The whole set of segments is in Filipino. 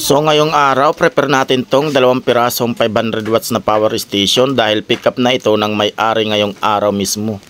So ngayong araw, prepare natin tong 2 pirasong 500 watts na power station dahil pick up na ito ng may-ari ngayong araw mismo.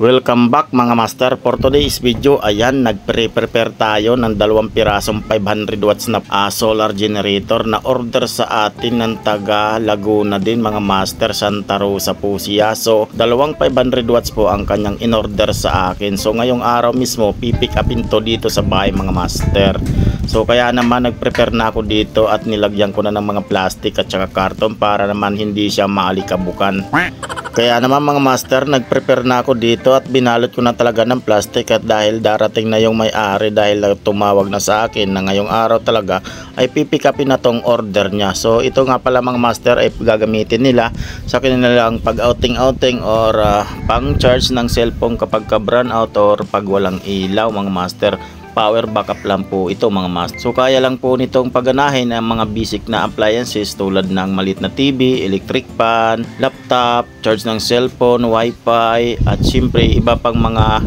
Welcome back mga master. For today's video, ayan, nagpre-prepare tayo ng 2 pirasong 500 watts na solar generator na order sa atin ng taga Laguna din mga master, Santa Rosa po siya. So 2 500 watts po ang kanyang in-order sa akin. So ngayong araw mismo, pipick upin to dito sa bahay mga master. So kaya naman nagprepare na ako dito at nilagyan ko na ng mga plastic at saka karton para naman hindi siya maalikabukan. Kaya naman mga master, nagprepare na ako dito at binalot ko na talaga ng plastic at dahil darating na yung may-ari dahil tumawag na sa akin na ngayong araw talaga ay pipick upin na tong order niya. So ito nga pala mga master ay gagamitin nila sa kanilang pag-outing or pang charge ng cellphone kapag ka-brown out or pag walang ilaw mga master. Power backup lang po ito mga master. So kaya lang po nitong paganahin ang mga basic na appliances tulad ng maliit na TV, electric fan, laptop, charge ng cellphone, wifi at siyempre iba pang mga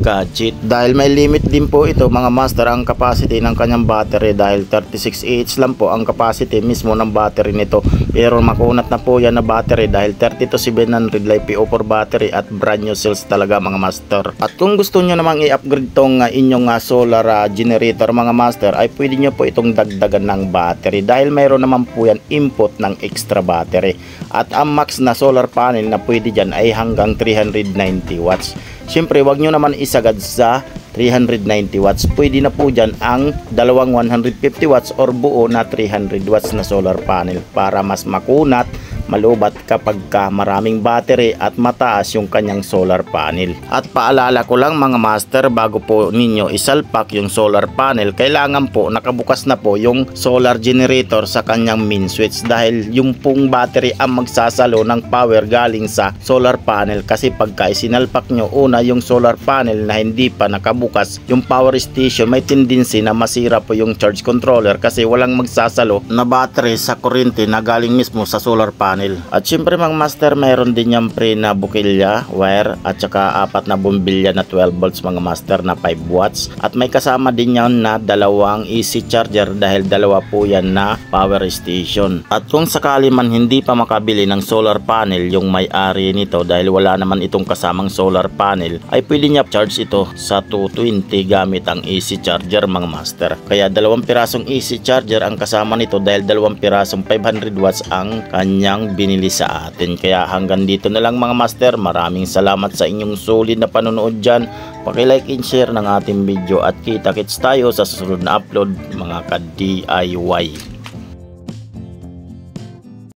gadget. Dahil may limit din po ito mga master ang capacity ng kanyang battery dahil 36Ah lang po ang capacity mismo ng battery nito. Pero makunat na po yan na battery dahil 30700 LiPo4 battery at brand new cells talaga mga master. At kung gusto nyo namang i-upgrade tong inyong solar generator mga master ay pwede nyo po itong dagdagan ng battery dahil mayroon naman po yan input ng extra battery. At ang max na solar panel na pwede dyan ay hanggang 390 watts. Siyempre wag nyo naman isagad sa 390 watts. Pwede na po dyan ang dalawang 150 watts or buo na 300 watts na solar panel para mas makunat, malubat kapag maraming battery at mataas yung kanyang solar panel. At paalala ko lang mga master, bago po ninyo isalpak yung solar panel, kailangan po nakabukas na po yung solar generator sa kanyang main switch dahil yung pong battery ang magsasalo ng power galing sa solar panel. Kasi pagka isinalpak nyo una yung solar panel na hindi pa nakabukas yung power station, may tendency na masira po yung charge controller kasi walang magsasalo na battery sa kuryente na galing mismo sa solar panel. At syempre mga master, mayroon din yung pre na bukilya, wire at saka 4 na bombilya na 12 volts mga master na 5 watts. At may kasama din yan na 2 AC charger dahil 2 po yan na power station. At kung sakali man hindi pa makabili ng solar panel yung may-ari nito dahil wala naman itong kasamang solar panel, ay pwede niya charge ito sa 220 gamit ang AC charger mga master. Kaya 2 pirasong AC charger ang kasama nito dahil 2 pirasong 500 watts ang kanyang binili sa atin. Kaya hanggang dito na lang mga master. Maraming salamat sa inyong solid na panonood dyan. Paki-like and share ng ating video at kita-kits tayo sa susunod na upload mga ka-DIY.